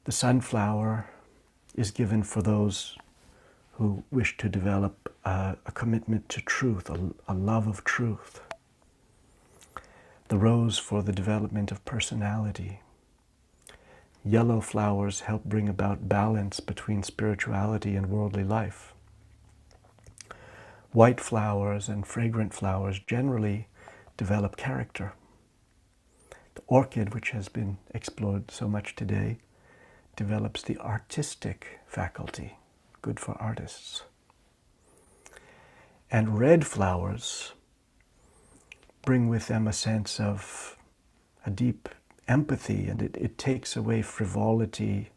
The sunflower is given for those who wish to develop a commitment to truth, a love of truth. The rose for the development of personality. Yellow flowers help bring about balance between spirituality and worldly life. White flowers and fragrant flowers generally develop character. The orchid, which has been explored so much today, develops the artistic faculty, good for artists. And red flowers bring with them a sense of a deep empathy, and it takes away frivolity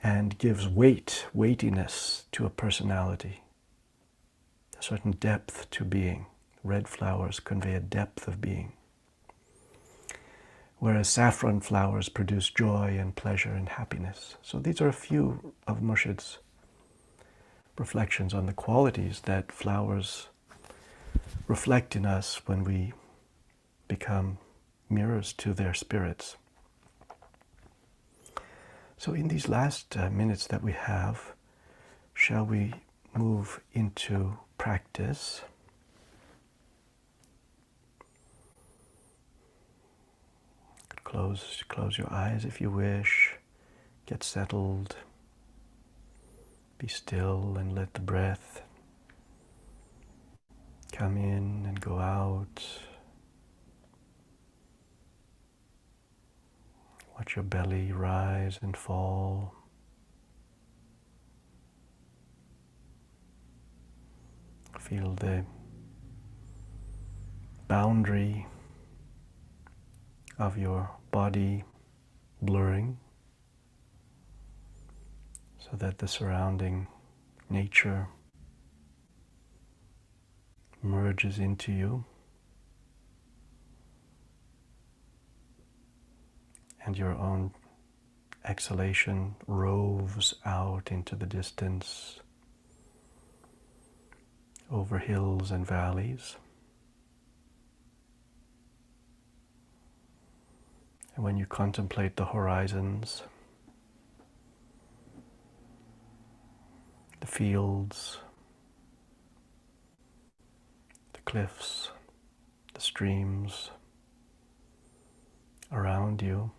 and gives weightiness to a personality, a certain depth to being. Red flowers convey a depth of being. Whereas saffron flowers produce joy and pleasure and happiness. So these are a few of Murshid's reflections on the qualities that flowers reflect in us when we become mirrors to their spirits. So in these last minutes that we have, shall we move into practice? Close your eyes if you wish. Get settled. Be still and let the breath come in and go out. Watch your belly rise and fall. Feel the boundary of your body blurring so that the surrounding nature merges into you, and your own exhalation roves out into the distance over hills and valleys. And when you contemplate the horizons, the fields, the cliffs, the streams around you,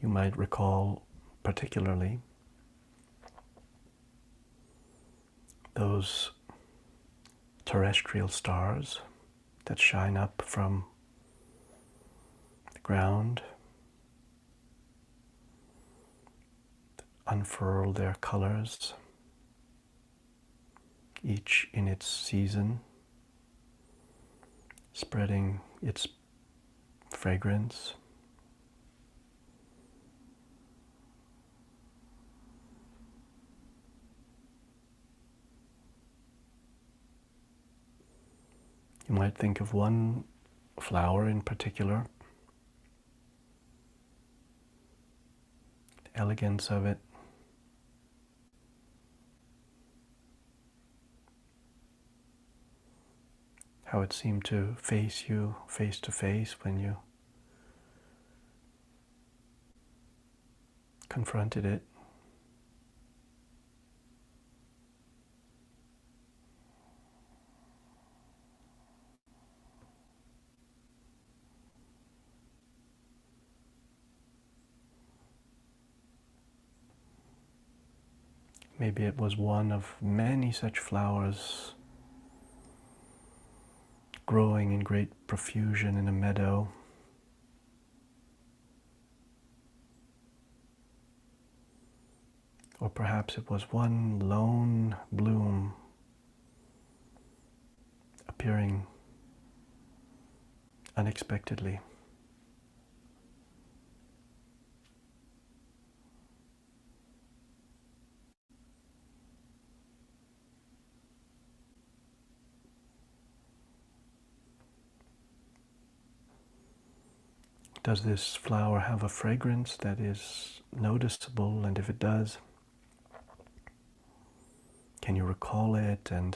you might recall particularly those terrestrial stars that shine up from the ground, unfurl their colors, each in its season, spreading its fragrance. You might think of one flower in particular, the elegance of it, how it seemed to face you face to face when you confronted it. Maybe it was one of many such flowers growing in great profusion in a meadow. Or perhaps it was one lone bloom appearing unexpectedly. Does this flower have a fragrance that is noticeable? And if it does, can you recall it and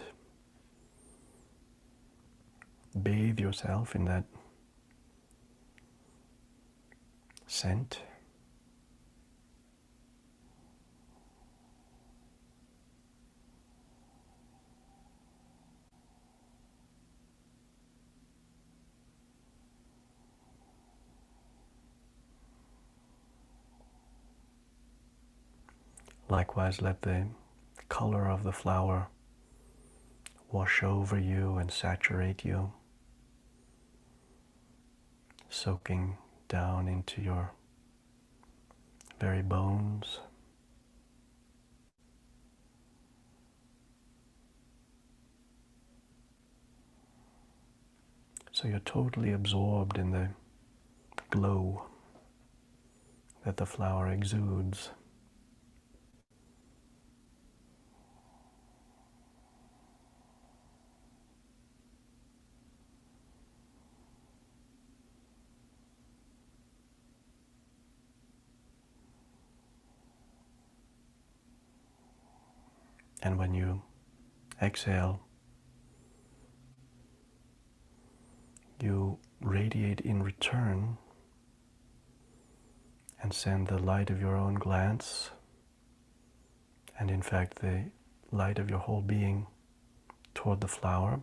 bathe yourself in that scent. Likewise, let the color of the flower wash over you and saturate you, soaking down into your very bones. So you're totally absorbed in the glow that the flower exudes. And when you exhale, you radiate in return and send the light of your own glance, and in fact the light of your whole being, toward the flower,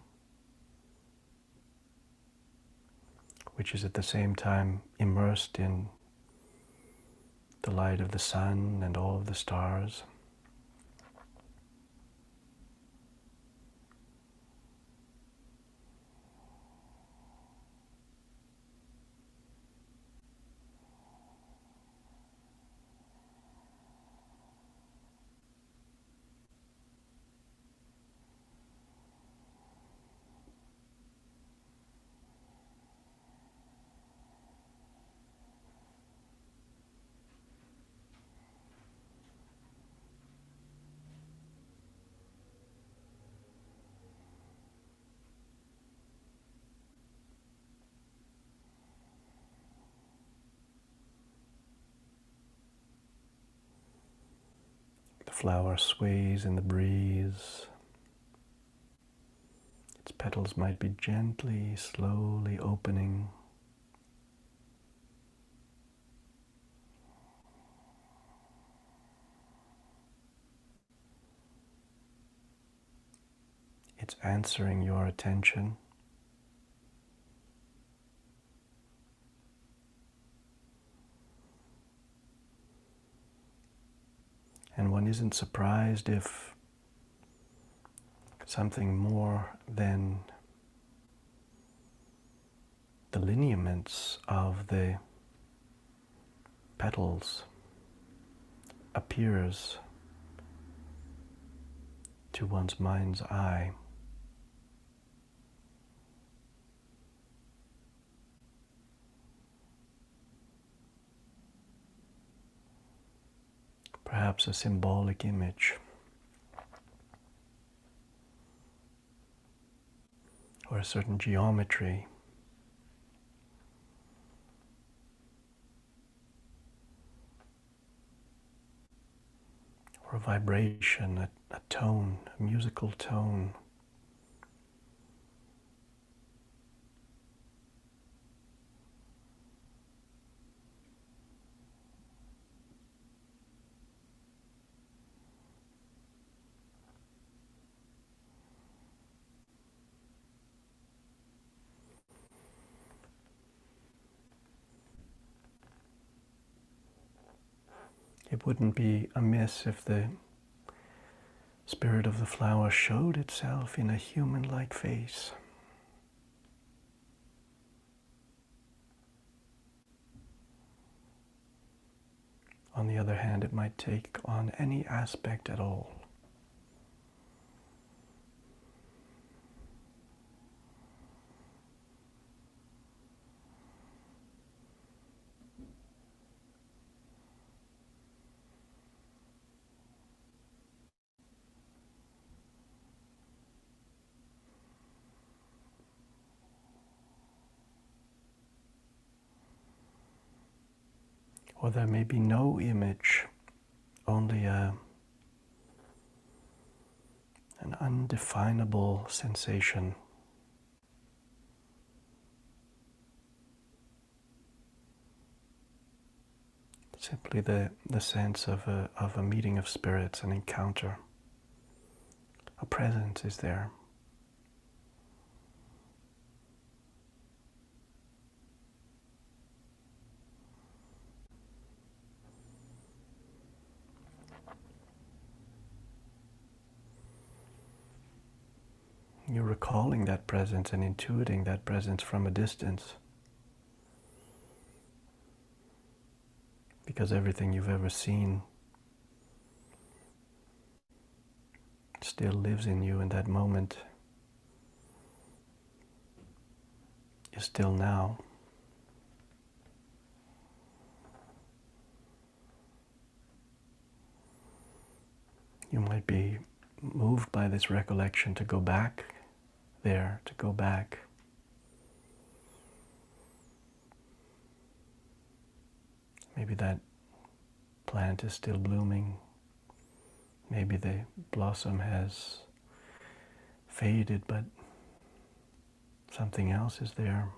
which is at the same time immersed in the light of the sun and all of the stars. The flower sways in the breeze. Its petals might be gently, slowly opening. It's answering your attention. And one isn't surprised if something more than the lineaments of the petals appears to one's mind's eye. Perhaps a symbolic image, or a certain geometry, or a vibration, a tone, a musical tone. It wouldn't be amiss if the spirit of the flower showed itself in a human-like face. On the other hand, it might take on any aspect at all. Or there may be no image, only an undefinable sensation. Simply the sense of a meeting of spirits, an encounter. A presence is there. You're recalling that presence and intuiting that presence from a distance. Because everything you've ever seen still lives in you, and that moment is still now. You might be moved by this recollection to go back there, to go back. Maybe that plant is still blooming. Maybe the blossom has faded, but something else is there.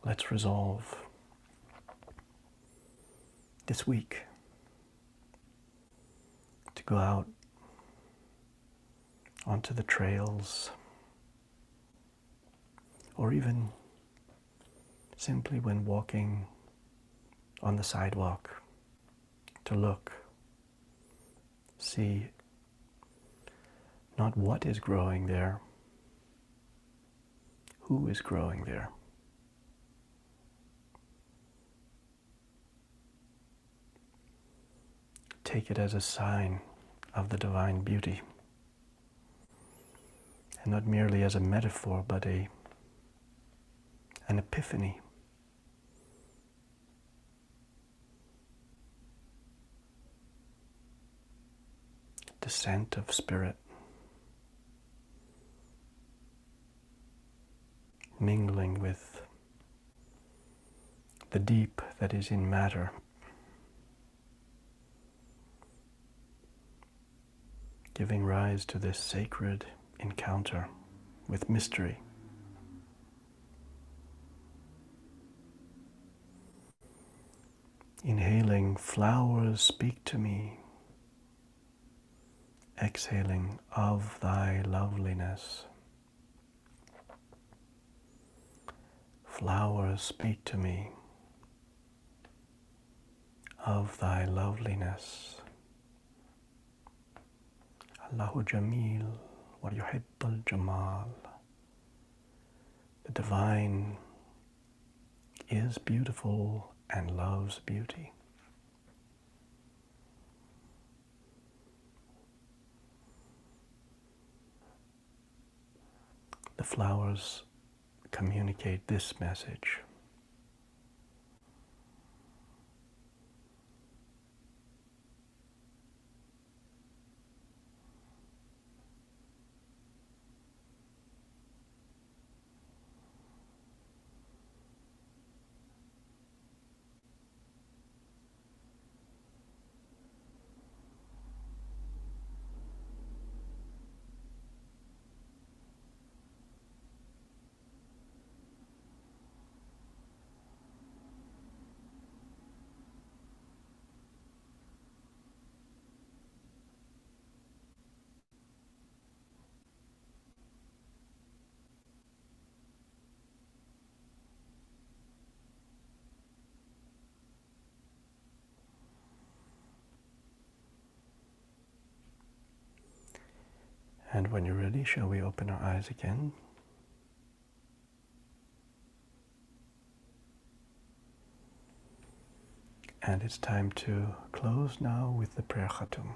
Let's resolve this week to go out onto the trails, or even simply when walking on the sidewalk, to look, see not what is growing there, who is growing there. Take it as a sign of the divine beauty, and not merely as a metaphor, but an epiphany. Descent of spirit, mingling with the deep that is in matter, giving rise to this sacred encounter with mystery. Inhaling, flowers speak to me. Exhaling, of thy loveliness. Flowers speak to me of thy loveliness. Allahu Jamil wa yuhibbul Jamal. The divine is beautiful and loves beauty. The flowers communicate this message. And when you're ready, shall we open our eyes again? And it's time to close now with the prayer khatum.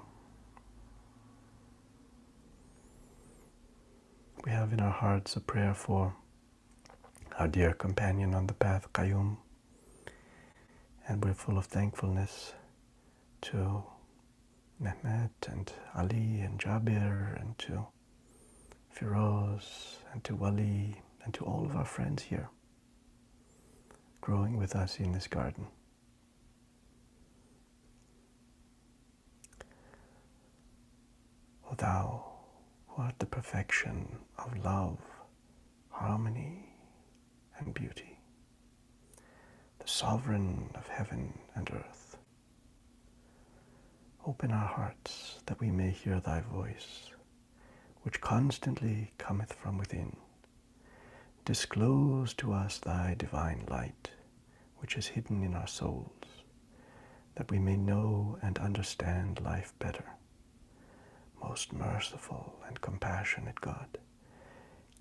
We have in our hearts a prayer for our dear companion on the path, Qayyum, and we're full of thankfulness to Mehmet and Ali and Jabir and to Firoz and to Wali and to all of our friends here growing with us in this garden. O thou who art the perfection of love, harmony and beauty, the sovereign of heaven and earth. Open our hearts that we may hear thy voice, which constantly cometh from within. Disclose to us thy divine light, which is hidden in our souls, that we may know and understand life better. Most merciful and compassionate God,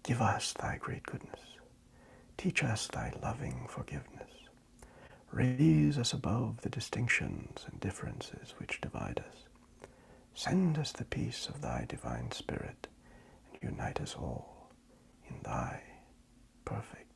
give us thy great goodness. Teach us thy loving forgiveness. Raise us above the distinctions and differences which divide us. Send us the peace of thy divine Spirit, and unite us all in thy perfect